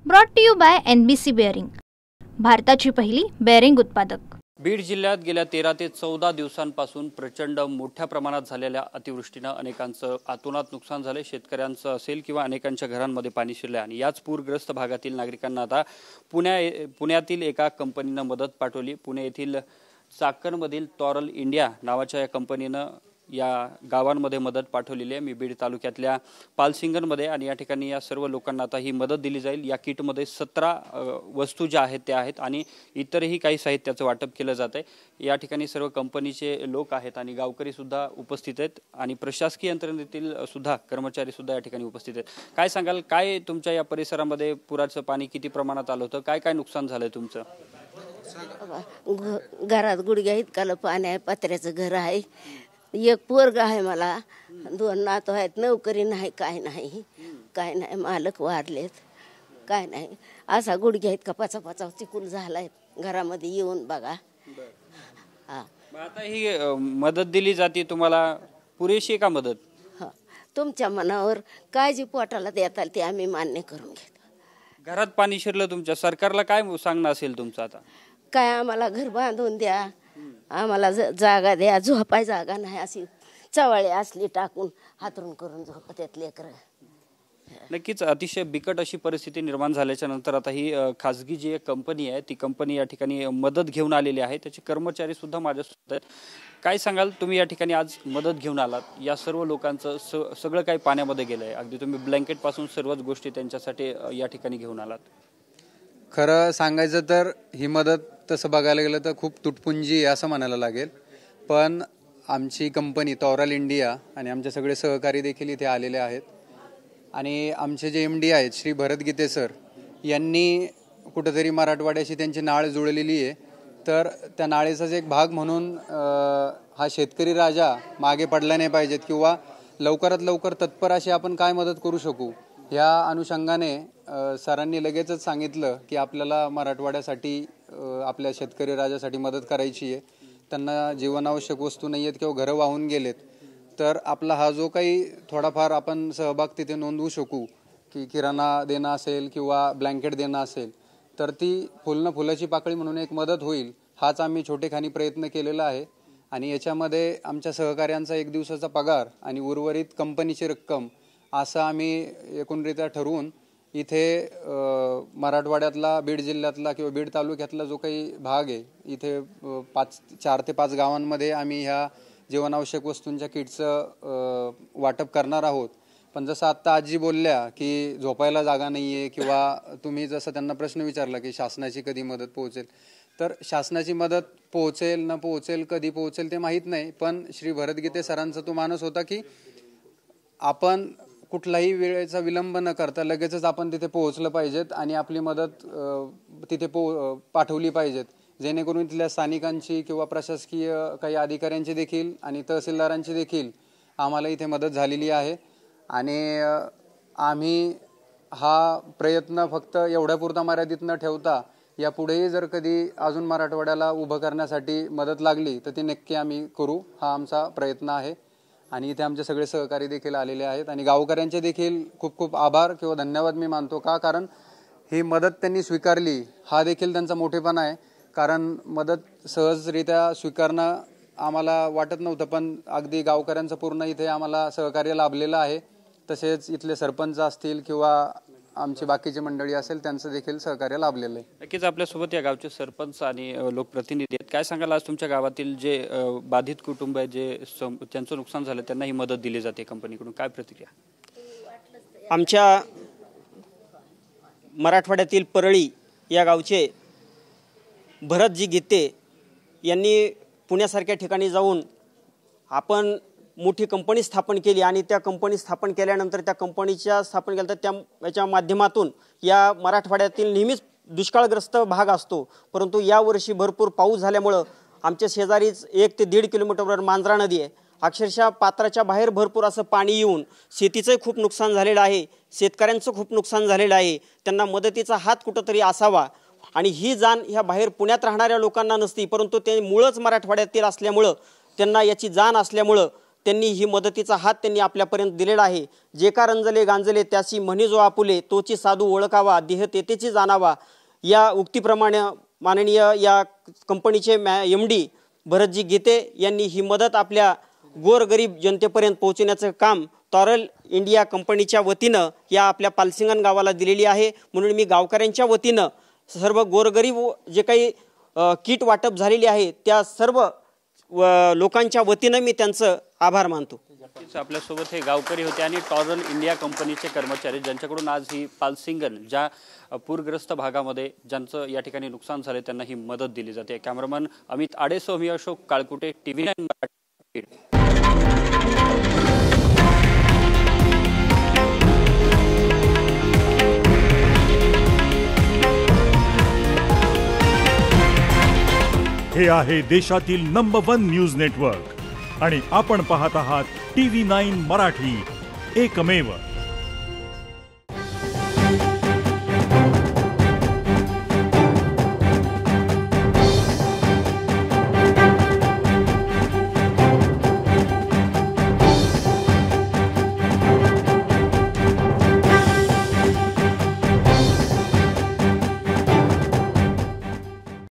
Brought to you by NBC bearing, भारताची पहिली bearing उत्पादक। बीड जिल्ह्यात गेल्या 13 ते 14 दिवसांपासून प्रचंड मोठ्या प्रमाणात झालेल्या अतिवृष्टीने अनेकांचं अतोनात नुकसान झाले। शेतकऱ्यांचं असेल किंवा अनेकांच्या घरांमध्ये पाणी शिरले आणि याच पूरग्रस्त भागातील नागरिकांना आता पुण्यातील एका कंपनीने मदत पाठवली। पुणे येथील चाकणमधील टॉरल इंडिया नावाच्या या कंपनीने या गावांमध्ये मदत पाठवलेली आहे। मी बीड तालुक्यातल्या पालसिंगणमध्ये आणि या ठिकाणी या सर्व लोकांना आता ही मदत दिली जाईल। या किटमध्ये 17 वस्तू ज्या आहेत त्या आहेत आणि इतरही काही साहित्याचं वाटप केलं जात आहे। या ठिकाणी सर्व कंपनीचे लोक आहेत आणि गावकरी सुद्धा उपस्थित आहेत आणि प्रशासकीय यंत्रणेतील सुद्धा कर्मचारी सुद्धा या ठिकाणी उपस्थित आहेत। काय सांगाल, काय तुमच्या या परिसरामध्ये पुराचं पाणी किती प्रमाणात आलं होतं, काय काय नुकसान झालंय तुमचं? घरात गुडघ्या इतकालं पाणी आहे, पत्र्याचं घर आहे, एक पोरग आहे, मला 2 नातू आहेत, नोकरी नाही, काय नाही, मालक वारलेत, काय नाही, असा गुडघ्या इतका पचापचा चिकूल झालाय। घरामध्ये येऊन बघा। आता ही मदत दिली जाते, तुम्हाला पुरेशी का मदत? तुमच्या मनावर काय जी पोटाला देताल ते आम्ही मान्य करून घेतो। घरात पाणी शिरलं तुमच्या, सरकारला काय सांगणं असेल तुमचं? आता काय आम्हाला घर बांधून द्या, आम्हाला जागा द्या, झोपाय जागा नाही, अशी चवळे असली टाकून हातरून करून झोपतात लेकरं। नक्कीच अतिशय बिकट अशी परिस्थिती निर्माण झाल्याच्या नंतर आता ही खासगी जी एक कंपनी आहे ती कंपनी या ठिकाणी मदत घेऊन आलेली आहे। त्याचे कर्मचारी सुद्धा माझ्यासोबत आहेत। काय सांगाल, तुम्ही या ठिकाणी आज मदत घेऊन आलात, या सर्व लोकांचं सगळं काही पाण्यामध्ये गेलंय, अगदी तुम्ही ब्लँकेट पासून सर्वच गोष्टी त्यांच्यासाठी या ठिकाणी घेऊन आलात। खरं सांगायचं तर ही मदत तसं बघायला गेलं तर खूप तुटपुंजी आहे असं म्हणायला लागेल, पण आमची कंपनी टॉरल इंडिया आणि आमचे सगळे सहकारी देखील इथे आलेले आहेत आणि आमचे जे MD आहेत श्री भरत गीते सर यांनी कुठेतरी मराठवाड्याशी त्यांची नाळ जुळलेली आहे। तर त्या नाळेचाच एक भाग म्हणून हा शेतकरी राजा मागे पडला नाही पाहिजेत किंवा लवकरात लवकर तत्पर अशी आपण काय मदत करू शकू, ह्या अनुषंगाने सरांनी लगेचच सांगितलं की आपल्याला मराठवाड्यासाठी आपल्या शेतकरी राजासाठी मदत करायची आहे। त्यांना जीवनावश्यक वस्तू नाही आहेत किंवा घरं वाहून गेलेत, तर आपला हा जो काही थोडाफार आपण सहभाग तिथे नोंदवू शकू की किराणा देणं असेल किंवा ब्लँकेट देणं असेल, तर ती फुलाची पाकळी म्हणून एक मदत होईल, हाच आम्ही छोटेखानी प्रयत्न केलेला आहे। आणि याच्यामध्ये आमच्या सहकाऱ्यांचा 1 दिवसाचा पगार आणि उर्वरित कंपनीची रक्कम असं आम्ही एकूणरित्या ठरवून इथे मराठवाड्यातला बीड जिल्ह्यातला किंवा बीड तालुक्यातला जो काही भाग आहे इथे 4 ते 5 गावांमध्ये आम्ही ह्या जीवनावश्यक वस्तूंच्या किटचं वाटप करणार आहोत। पण जसं आत्ता आजी बोलल्या की झोपायला जागा नाही आहे किंवा तुम्ही जसं त्यांना प्रश्न विचारला की शासनाची कधी मदत पोहोचेल, तर शासनाची मदत पोहोचेल न पोहोचेल, कधी पोहोचेल ते माहीत नाही, पण श्री भरत गीते सरांचा तो मानस होता की आपण कुठलाही वेळेचा विलंब न करता लगेचच आपण तिथे पोहोचलं पाहिजेत आणि आपली मदत तिथे पाठवली पाहिजेत, जेणेकरून इथल्या स्थानिकांची किंवा प्रशासकीय काही अधिकाऱ्यांची देखील आणि तहसीलदारांची देखील आम्हाला इथे मदत झालेली आहे। आणि आम्ही हा प्रयत्न फक्त एवढ्यापुरता मर्यादित न ठेवता यापुढेही जर कधी अजून मराठवाड्याला उभं करण्यासाठी मदत लागली तर ती नक्की आम्ही करू, हा आमचा प्रयत्न आहे। आणि इथे आमचे सगळे सहकारी देखील आलेले आहेत आणि गावकऱ्यांचे देखील खूप खूप आभार किंवा धन्यवाद मी मानतो, का कारण ही मदत त्यांनी स्वीकारली हा देखील त्यांचा मोठेपणा आहे। कारण मदत सहजरित्या स्वीकारणं आम्हाला वाटत नव्हतं, पण अगदी गावकऱ्यांचं पूर्ण इथे आम्हाला सहकार्य लाभलेलं आहे। तसेच इथले सरपंच असतील किंवा आमची बाकीची मंडळी असेल त्यांचं देखील सहकार्य लाभलेलं आहे। नक्कीच आपल्यासोबत या गावचे सरपंच आणि लोकप्रतिनिधी आहेत। काय सांगाल, आज तुमच्या गावातील जे बाधित कुटुंब आहे, जे त्यांचं नुकसान झालं, त्यांना ही मदत दिली जाते कंपनीकडून, काय प्रतिक्रिया? आमच्या मराठवाड्यातील परळी या गावचे भरतजी गीते यांनी पुण्यासारख्या ठिकाणी जाऊन आपण मोठी कंपनी स्थापन केली आणि त्या कंपनी स्थापन केल्यानंतर त्या कंपनीच्या स्थापन केल्या तर याच्या माध्यमातून या मराठवाड्यातील नेहमीच दुष्काळग्रस्त भाग असतो, परंतु यावर्षी भरपूर पाऊस झाल्यामुळं आमच्या शेजारीच 1 ते 1.5 किलोमीटरवर मांजरा नदी आहे, अक्षरशः पात्राच्या बाहेर भरपूर असं पाणी येऊन शेतीचं खूप नुकसान झालेलं आहे, शेतकऱ्यांचं खूप नुकसान झालेलं आहे। त्यांना मदतीचा हात कुठंतरी असावा आणि ही जाण ह्या बाहेर पुण्यात राहणाऱ्या लोकांना नसती, परंतु ते मूळच मराठवाड्यातील असल्यामुळं त्यांना याची जाण असल्यामुळं त्यांनी ही मदतीचा हात त्यांनी आपल्यापर्यंत दिलेला आहे. जे का रंजले गांजले त्याची म्हणी जो आपुले, तोची साधू ओळखावा, देह तेथेची जाणावा, या उक्तीप्रमाणे माननीय या कंपनीचे MD भरतजी गीते यांनी ही मदत आपल्या गोरगरीब जनतेपर्यंत पोहोचवण्याचं काम टॉरल इंडिया कंपनीच्या वतीनं या आपल्या पालसिंगण गावाला दिलेली आहे. म्हणून मी गावकऱ्यांच्या वतीनं सर्व गोरगरीब जे काही किट वाटप झालेली आहे त्या सर्व लोकांच्या वतीनं मी त्यांचं आभार मानतो. आपल्यासोबत हे गावकरी होते आणि टॉरल इंडिया कंपनीचे कर्मचारी, ज्यांच्याकडून आज ही पालसिंगण ज्या पूरग्रस्त भागामध्ये ज्यांचं या ठिकाणी नुकसान झाले त्यांना ही मदत दिली जाते. कॅमेरामन अमित आडेसह मी अशोक काळकुटे, TV9 मराठी. हे आहे देशातील नंबर 1 न्यूज नेटवर्क आणि आपण पाहत आहात TV9 मराठी, एकमेव.